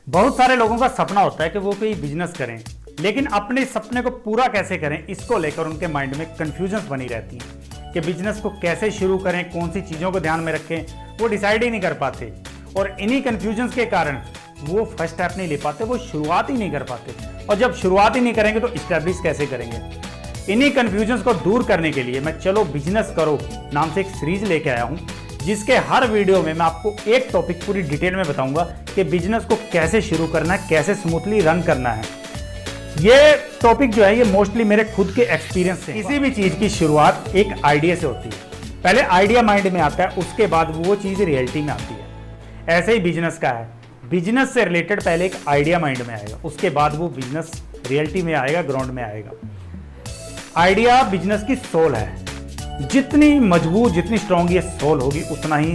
बहुत सारे लोगों का सपना होता है कि वो कोई बिजनेस करें, लेकिन अपने सपने को पूरा कैसे करें इसको लेकर उनके माइंड में कंफ्यूजन्स बनी रहती है कि बिजनेस को कैसे शुरू करें, कौन सी चीज़ों को ध्यान में रखें, वो डिसाइड ही नहीं कर पाते। और इन्हीं कंफ्यूजन्स के कारण वो फर्स्ट स्टेप नहीं ले पाते, वो शुरुआत ही नहीं कर पाते। और जब शुरुआत ही नहीं करेंगे तो इस्टेब्लिश कैसे करेंगे। इन्हीं कंफ्यूजन्स को दूर करने के लिए मैं चलो बिजनेस करो नाम से एक सीरीज लेके आया हूँ, जिसके हर वीडियो में मैं आपको एक टॉपिक पूरी डिटेल में बताऊंगा कि बिजनेस को कैसे शुरू करना है, कैसे स्मूथली रन करना है। ये टॉपिक जो है ये मोस्टली मेरे खुद के एक्सपीरियंस से। किसी भी चीज की शुरुआत एक आइडिया से होती है। पहले आइडिया माइंड में आता है, उसके बाद वो चीज रियलिटी में आती है। ऐसे ही बिजनेस का है, बिजनेस से रिलेटेड पहले एक आइडिया माइंड में आएगा, उसके बाद वो बिजनेस रियलिटी में आएगा, ग्राउंड में आएगा। आइडिया बिजनेस की सोल है। जितनी मजबूत, जितनी स्ट्रॉन्ग ये सोल होगी, उतना ही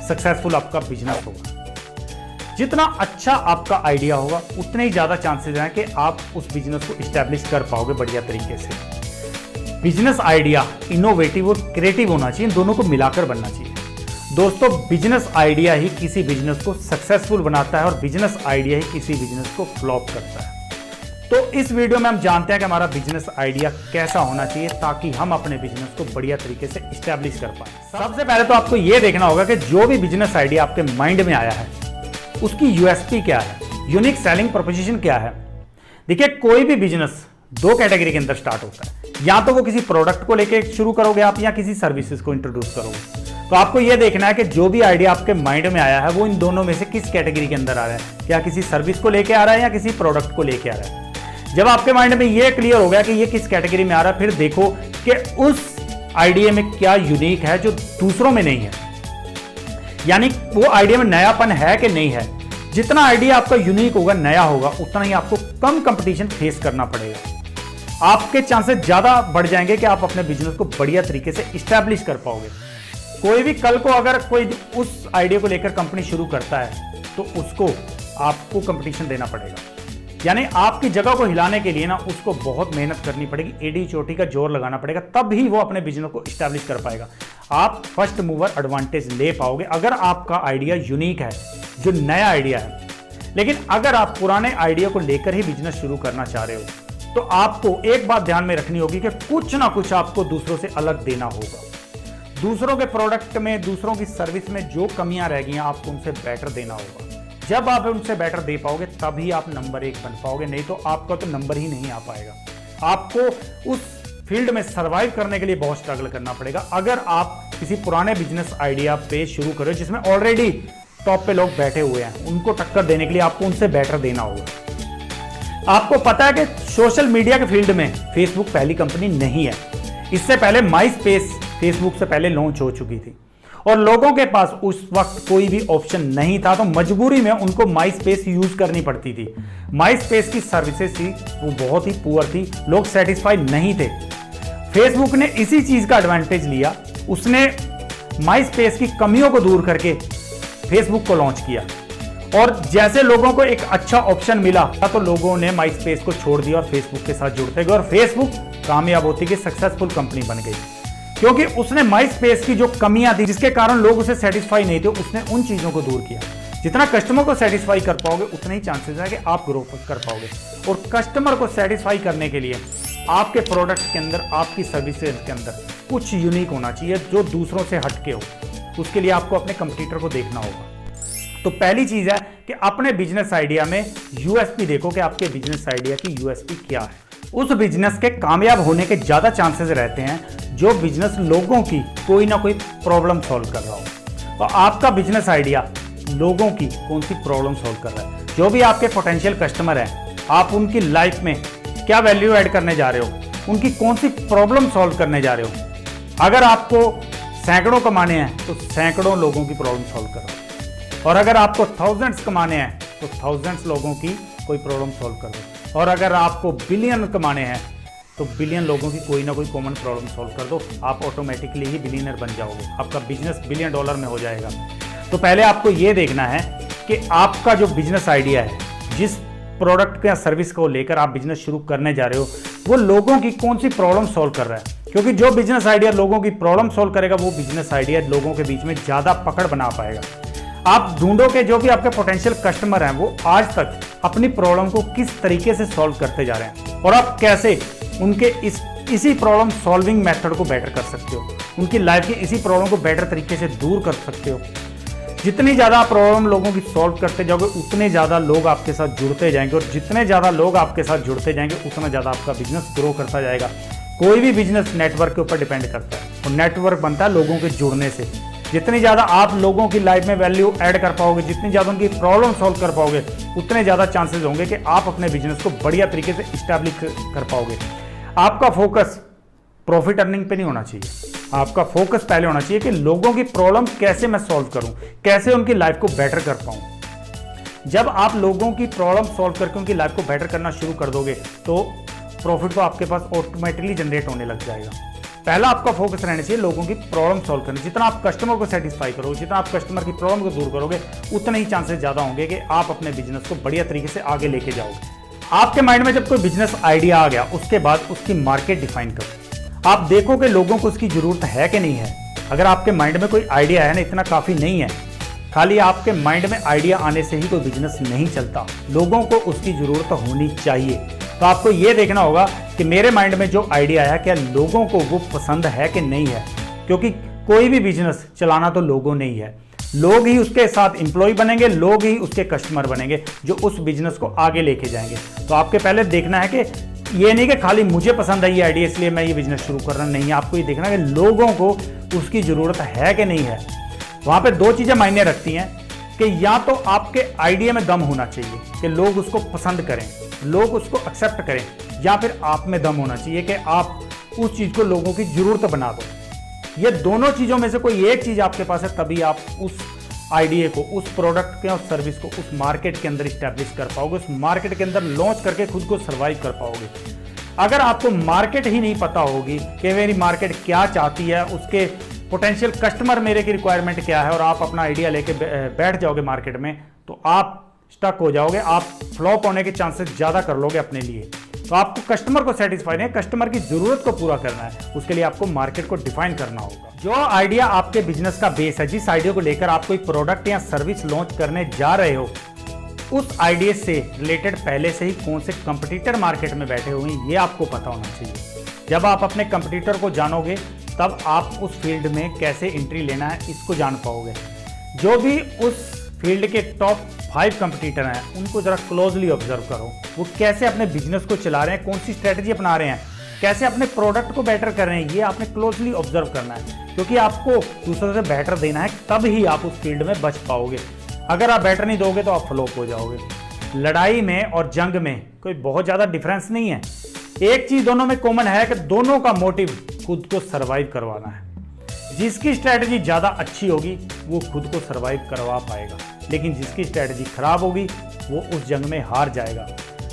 सक्सेसफुल आपका बिजनेस होगा। जितना अच्छा आपका आइडिया होगा, उतने ही ज्यादा चांसेस हैं कि आप उस बिजनेस को इस्टेब्लिश कर पाओगे बढ़िया तरीके से। बिजनेस आइडिया इनोवेटिव और क्रिएटिव होना चाहिए, इन दोनों को मिलाकर बनना चाहिए। दोस्तों, बिजनेस आइडिया ही किसी बिजनेस को सक्सेसफुल बनाता है और बिजनेस आइडिया ही किसी बिजनेस को फ्लॉप करता है। तो इस वीडियो में हम जानते हैं कि हमारा बिजनेस आइडिया कैसा होना चाहिए ताकि हम अपने बिजनेस को बढ़िया तरीके से इस्टेब्लिश कर पाए। सबसे पहले तो आपको यह देखना होगा कि जो भी बिजनेस आइडिया आपके माइंड में आया है उसकी यूएसपी क्या है, यूनिक सेलिंग प्रोपोजिशन क्या है। देखिए, कोई भी बिजनेस दो कैटेगरी के अंदर स्टार्ट होता है। या तो वो किसी प्रोडक्ट को लेके शुरू करोगे आप, या किसी सर्विसेज को इंट्रोड्यूस करोगे। तो आपको यह देखना है कि जो भी आइडिया आपके माइंड में आया है वो इन दोनों में से किस कैटेगरी के अंदर आ रहा है। क्या किसी सर्विस को लेके आ रहा है या किसी प्रोडक्ट को लेके आ रहा है। जब आपके माइंड में ये क्लियर हो गया कि ये किस कैटेगरी में आ रहा है, फिर देखो कि उस आइडिया में क्या यूनिक है जो दूसरों में नहीं है, यानी वो आइडिया में नयापन है कि नहीं है। जितना आइडिया आपका यूनिक होगा, नया होगा, उतना ही आपको कम कंपटीशन फेस करना पड़ेगा। आपके चांसेस ज्यादा बढ़ जाएंगे कि आप अपने बिजनेस को बढ़िया तरीके से इस्टेब्लिश कर पाओगे। कोई भी कल को अगर कोई उस आइडिया को लेकर कंपनी शुरू करता है तो उसको आपको कंपटीशन देना पड़ेगा, यानी आपकी जगह को हिलाने के लिए ना उसको बहुत मेहनत करनी पड़ेगी, एडी चोटी का जोर लगाना पड़ेगा, तब ही वो अपने बिजनेस को इस्टेब्लिश कर पाएगा। आप फर्स्ट मूवर एडवांटेज ले पाओगे अगर आपका आइडिया यूनिक है, जो नया आइडिया है। लेकिन अगर आप पुराने आइडिया को लेकर ही बिजनेस शुरू करना चाह रहे हो तो आपको एक बात ध्यान में रखनी होगी कि कुछ ना कुछ आपको दूसरों से अलग देना होगा। दूसरों के प्रोडक्ट में, दूसरों की सर्विस में जो कमियां रह गई आपको उनसे बेटर देना होगा। जब आप उनसे बेटर दे पाओगे तभी आप नंबर 1 बन पाओगे, नहीं तो आपका तो नंबर ही नहीं आ पाएगा। आपको उस फील्ड में सर्वाइव करने के लिए बहुत स्ट्रगल करना पड़ेगा। अगर आप किसी पुराने बिजनेस आइडिया पे शुरू करो जिसमें ऑलरेडी टॉप पे लोग बैठे हुए हैं, उनको टक्कर देने के लिए आपको उनसे बेटर देना होगा। आपको पता है कि सोशल मीडिया के फील्ड में फेसबुक पहली कंपनी नहीं है। इससे पहले माई स्पेस फेसबुक से पहले लॉन्च हो चुकी थी और लोगों के पास उस वक्त कोई भी ऑप्शन नहीं था, तो मजबूरी में उनको माई स्पेस यूज करनी पड़ती थी। माई स्पेस की सर्विसेज थी वो बहुत ही पुअर थी, लोग सेटिस्फाइड नहीं थे। फेसबुक ने इसी चीज का एडवांटेज लिया, उसने माई स्पेस की कमियों को दूर करके फेसबुक को लॉन्च किया और जैसे लोगों को एक अच्छा ऑप्शन मिला तो लोगों ने माई स्पेस को छोड़ दिया और फेसबुक के साथ जुड़ते गए और फेसबुक कामयाब होती गई, सक्सेसफुल कंपनी बन गई, क्योंकि उसने माई स्पेस की जो कमियां थी जिसके कारण लोग उसे सेटिस्फाई नहीं थे, उसने उन चीजों को दूर किया। जितना कस्टमर को सेटिस्फाई कर पाओगे उतने ही चांसेस है कि आप ग्रो कर पाओगे। और कस्टमर को सेटिस्फाई करने के लिए आपके प्रोडक्ट के अंदर, आपकी सर्विसेज के अंदर कुछ यूनिक होना चाहिए जो दूसरों से हटके हो। उसके लिए आपको अपने कंपटीटर को देखना होगा। तो पहली चीज है कि अपने बिजनेस आइडिया में यूएसपी देखो कि आपके बिजनेस आइडिया की यूएसपी क्या है। उस बिजनेस के कामयाब होने के ज्यादा चांसेस रहते हैं जो बिजनेस लोगों की कोई ना कोई प्रॉब्लम सॉल्व कर रहा हो। और आपका बिजनेस आइडिया लोगों की कौन सी प्रॉब्लम सॉल्व कर रहा है। जो भी आपके पोटेंशियल कस्टमर हैं, आप उनकी लाइफ में क्या वैल्यू ऐड करने जा रहे हो, उनकी कौन सी प्रॉब्लम सॉल्व करने जा रहे हो। अगर आपको सैकड़ों कमाने हैं तो सैकड़ों लोगों की प्रॉब्लम सॉल्व करो, और अगर आपको थाउजेंड्स कमाने हैं तो थाउजेंड्स लोगों की कोई प्रॉब्लम सॉल्व करो, और अगर आपको बिलियन कमाने हैं तो बिलियन लोगों की कोई ना कोई कॉमन प्रॉब्लम सॉल्व कर दो। आप ऑटोमेटिकली ही बिलियनर बन जाओगे, आपका बिजनेस $1 बिलियन में हो जाएगा। तो पहले आपको यह देखना है कि आपका जो बिजनेस आइडिया है, जिस प्रोडक्ट या सर्विस को लेकर आप बिजनेस शुरू करने जा रहे हो, वो लोगों की कौन सी प्रॉब्लम सॉल्व कर रहा है। क्योंकि जो बिजनेस आइडिया लोगों की प्रॉब्लम सॉल्व करेगा वो बिजनेस आइडिया लोगों के बीच में ज़्यादा पकड़ बना पाएगा। आप ढूंढो कि जो भी आपके पोटेंशियल कस्टमर हैं वो आज तक अपनी प्रॉब्लम को किस तरीके से सॉल्व करते जा रहे हैं और आप कैसे उनके इसी प्रॉब्लम सॉल्विंग मेथड को बेटर कर सकते हो, उनकी लाइफ की इसी प्रॉब्लम को बेटर तरीके से दूर कर सकते हो। जितनी ज़्यादा आप प्रॉब्लम लोगों की सॉल्व करते जाओगे उतने ज़्यादा लोग आपके साथ जुड़ते जाएंगे और जितने ज़्यादा लोग आपके साथ जुड़ते जाएंगे उतना ज़्यादा आपका बिजनेस ग्रो करता जाएगा। कोई भी बिजनेस नेटवर्क के ऊपर डिपेंड करता है और नेटवर्क बनता है लोगों के जुड़ने से। जितनी ज़्यादा आप लोगों की लाइफ में वैल्यू ऐड कर पाओगे, जितनी ज़्यादा उनकी प्रॉब्लम सॉल्व कर पाओगे, उतने ज़्यादा चांसेस होंगे कि आप अपने बिजनेस को बढ़िया तरीके से इस्टेब्लिश कर पाओगे। आपका फोकस प्रॉफिट अर्निंग पे नहीं होना चाहिए, आपका फोकस पहले होना चाहिए कि लोगों की प्रॉब्लम कैसे मैं सॉल्व करूं, कैसे उनकी लाइफ को बेटर कर पाऊं। जब आप लोगों की प्रॉब्लम सॉल्व करके उनकी लाइफ को बेटर करना शुरू कर दोगे तो प्रॉफिट तो आपके पास ऑटोमेटिकली जनरेट होने लग जाएगा। पहला आपका फोकस रहना चाहिए लोगों की प्रॉब्लम सॉल्व करने। जितना आप कस्टमर को सेटिस्फाई करोगे, जितना आप कस्टमर की प्रॉब्लम को दूर करोगे, उतने ही चांसेस ज्यादा होंगे कि आप अपने बिजनेस को बढ़िया तरीके से आगे लेके जाओगे। आपके माइंड में जब कोई बिजनेस आइडिया आ गया उसके बाद उसकी मार्केट डिफाइन करो। आप देखो कि लोगों को उसकी जरूरत है कि नहीं है। अगर आपके माइंड में कोई आइडिया है ना, इतना काफी नहीं है। खाली आपके माइंड में आइडिया आने से ही कोई बिजनेस नहीं चलता, लोगों को उसकी जरूरत होनी चाहिए। तो आपको यह देखना होगा कि मेरे माइंड में जो आइडिया है क्या लोगों को वो पसंद है कि नहीं है, क्योंकि कोई भी बिजनेस चलाना तो लोगों ने ही है। लोग ही उसके साथ एम्प्लॉय बनेंगे, लोग ही उसके कस्टमर बनेंगे जो उस बिजनेस को आगे लेके जाएंगे। तो आपके पहले देखना है कि ये नहीं कि खाली मुझे पसंद है ये आइडिया इसलिए मैं ये बिजनेस शुरू कर रहा, नहीं। आपको ये देखना है कि लोगों को उसकी जरूरत है कि नहीं है। वहां पे दो चीजें मायने रखती हैं कि या तो आपके आइडिया में दम होना चाहिए कि लोग उसको पसंद करें, लोग उसको एक्सेप्ट करें, या फिर आप में दम होना चाहिए कि आप उस चीज को लोगों की जरूरत बना दो। ये दोनों चीजों में से कोई एक चीज आपके पास है, तभी आप उस आइडिया को, उस प्रोडक्ट के और सर्विस को उस मार्केट के अंदर स्टैब्लिश कर पाओगे, उस मार्केट के अंदर लॉन्च करके खुद को सर्वाइव कर पाओगे। अगर आपको मार्केट ही नहीं पता होगी कि मेरी मार्केट क्या चाहती है, उसके पोटेंशियल कस्टमर मेरे की रिक्वायरमेंट क्या है, और आप अपना आइडिया लेके बैठ जाओगे मार्केट में, तो आप स्टक हो जाओगे, आप फ्लॉप होने के चांसेस ज्यादा कर लोगे अपने लिए। तो आपको कस्टमर को सेटिस्फाई नहीं, कस्टमर की जरूरत को पूरा करना है, उसके लिए आपको मार्केट को डिफाइन करना होगा। जो आइडिया आपके बिजनेस का बेस है, जिस आइडिया को लेकर आप कोई प्रोडक्ट या सर्विस लॉन्च करने जा रहे हो, उस आइडिया से रिलेटेड पहले से ही कौन से कंपटीटर मार्केट में बैठे हुए हैं ये आपको पता होना चाहिए। जब आप अपने कंपटीटर को जानोगे तब आप उस फील्ड में कैसे एंट्री लेना है इसको जान पाओगे। जो भी उस फील्ड के टॉप 5 कंपटीटर हैं उनको जरा क्लोजली ऑब्जर्व करो, वो कैसे अपने बिजनेस को चला रहे हैं, कौन सी स्ट्रेटजी अपना रहे हैं, कैसे अपने प्रोडक्ट को बेटर कर रहे हैं, ये आपने क्लोजली ऑब्जर्व करना है, क्योंकि आपको दूसरों से बेटर देना है, तब ही आप उस फील्ड में बच पाओगे। अगर आप बेटर नहीं दोगे तो आप फ्लॉप हो जाओगे। लड़ाई में और जंग में कोई बहुत ज्यादा डिफरेंस नहीं है। एक चीज दोनों में कॉमन है कि दोनों का मोटिव खुद को सरवाइव करवाना है। जिसकी स्ट्रेटजी ज्यादा अच्छी होगी वो खुद को सरवाइव करवा पाएगा, लेकिन जिसकी स्ट्रेटजी खराब होगी वो उस जंग में हार जाएगा।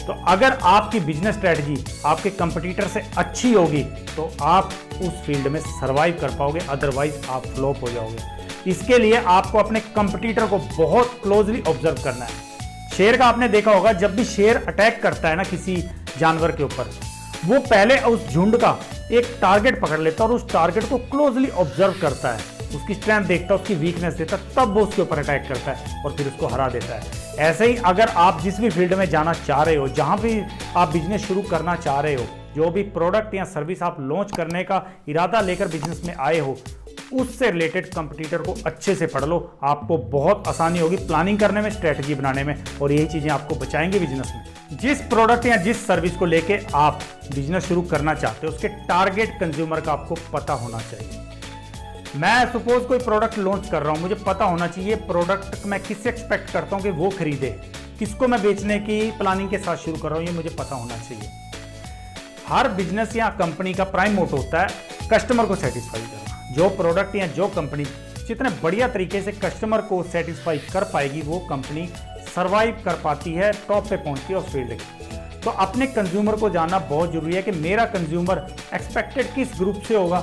तो अगर आपकी बिजनेस स्ट्रेटजी आपके कंपटीटर से अच्छी होगी तो आप उस फील्ड में सरवाइव कर पाओगे, अदरवाइज आप फ्लॉप हो जाओगे। इसके लिए आपको अपने कंपटीटर को बहुत क्लोजली ऑब्जर्व करना है। शेर का आपने देखा होगा, जब भी शेर अटैक करता है ना किसी जानवर के ऊपर, वो पहले उस झुंड का एक टारगेट पकड़ लेता है और उस टारगेट को क्लोजली ऑब्जर्व करता है, उसकी स्ट्रेंथ देखता है, उसकी वीकनेस देखता है, तब वो उसके ऊपर अटैक करता है और फिर उसको हरा देता है। ऐसे ही अगर आप जिस भी फील्ड में जाना चाह रहे हो, जहां भी आप बिजनेस शुरू करना चाह रहे हो, जो भी प्रोडक्ट या सर्विस आप लॉन्च करने का इरादा लेकर बिजनेस में आए हो, उससे रिलेटेड कंपटीटर को अच्छे से पढ़ लो। आपको बहुत आसानी होगी प्लानिंग करने में, स्ट्रेटजी बनाने में, और यही चीजें आपको बचाएंगे बिजनेस में। जिस प्रोडक्ट या जिस सर्विस को लेके आप बिजनेस शुरू करना चाहते हो उसके टारगेट कंज्यूमर का आपको पता होना चाहिए। मैं सपोज कोई प्रोडक्ट लॉन्च कर रहा हूं, मुझे पता होना चाहिए प्रोडक्ट मैं किससे एक्सपेक्ट करता हूं कि वो खरीदे, किसको मैं बेचने की प्लानिंग के साथ शुरू कर रहा हूं, ये मुझे पता होना चाहिए। हर बिजनेस या कंपनी का प्राइम मोटो होता है कस्टमर को सेटिस्फाई करना। जो प्रोडक्ट या जो कंपनी जितने बढ़िया तरीके से कस्टमर को सेटिस्फाई कर पाएगी वो कंपनी सरवाइव कर पाती है, टॉप पे पहुंचती है उस फील्ड की। तो अपने कंज्यूमर को जानना बहुत जरूरी है कि मेरा कंज्यूमर एक्सपेक्टेड किस ग्रुप से होगा,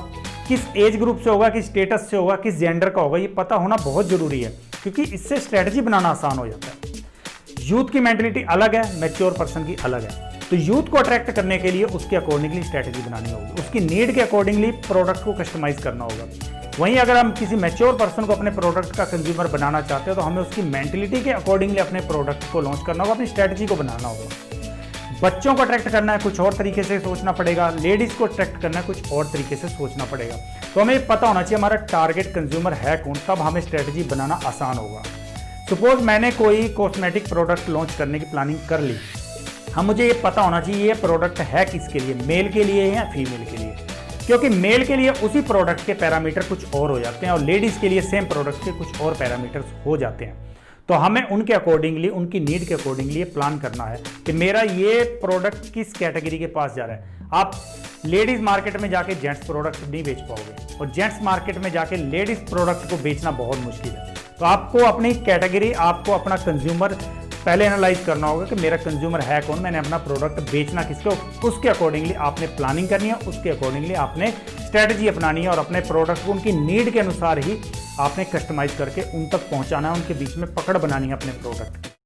किस एज ग्रुप से होगा, किस स्टेटस से होगा, किस जेंडर का होगा, ये पता होना बहुत जरूरी है, क्योंकि इससे स्ट्रेटजी बनाना आसान हो जाता है। यूथ की मेंटलिटी अलग है, मैच्योर पर्सन की अलग है। तो यूथ को अट्रैक्ट करने के लिए उसके अकॉर्डिंगली स्ट्रेटजी बनानी होगी, उसकी नीड के अकॉर्डिंगली प्रोडक्ट को कस्टमाइज करना होगा। वहीं अगर हम किसी मैच्योर पर्सन को अपने प्रोडक्ट का कंज्यूमर बनाना चाहते हो तो हमें उसकी मेंटलिटी के अकॉर्डिंगली अपने प्रोडक्ट को लॉन्च करना होगा, अपनी स्ट्रेटजी को बनाना होगा। बच्चों को अट्रैक्ट करना है कुछ और तरीके से सोचना पड़ेगा, लेडीज को अट्रैक्ट करना है कुछ और तरीके से सोचना पड़ेगा। तो हमें पता होना चाहिए हमारा टारगेट कंज्यूमर है कौन, तब हमें स्ट्रेटजी बनाना आसान होगा। सपोज मैंने कोई कॉस्मेटिक प्रोडक्ट लॉन्च करने की प्लानिंग कर ली, हम मुझे ये पता होना चाहिए ये प्रोडक्ट है किसके लिए, मेल के लिए या फीमेल के लिए, क्योंकि मेल के लिए उसी प्रोडक्ट के पैरामीटर कुछ और हो जाते हैं और लेडीज के लिए सेम प्रोडक्ट के कुछ और पैरामीटर्स हो जाते हैं। तो हमें उनके अकॉर्डिंगली, उनकी नीड के अकॉर्डिंगली ये प्लान करना है कि मेरा ये प्रोडक्ट किस कैटेगरी के पास जा रहा है। आप लेडीज मार्केट में जाके जेंट्स प्रोडक्ट नहीं बेच पाओगे और जेंट्स मार्केट में जाके लेडीज प्रोडक्ट को बेचना बहुत मुश्किल है। तो आपको अपनी कैटेगरी, आपको अपना कंज्यूमर पहले एनालाइज करना होगा कि मेरा कंज्यूमर है कौन, मैंने अपना प्रोडक्ट बेचना किसको, उसके अकॉर्डिंगली आपने प्लानिंग करनी है, उसके अकॉर्डिंगली आपने स्ट्रेटजी अपनानी है और अपने प्रोडक्ट को उनकी नीड के अनुसार ही आपने कस्टमाइज करके उन तक पहुंचाना है, उनके बीच में पकड़ बनानी है अपने प्रोडक्ट की।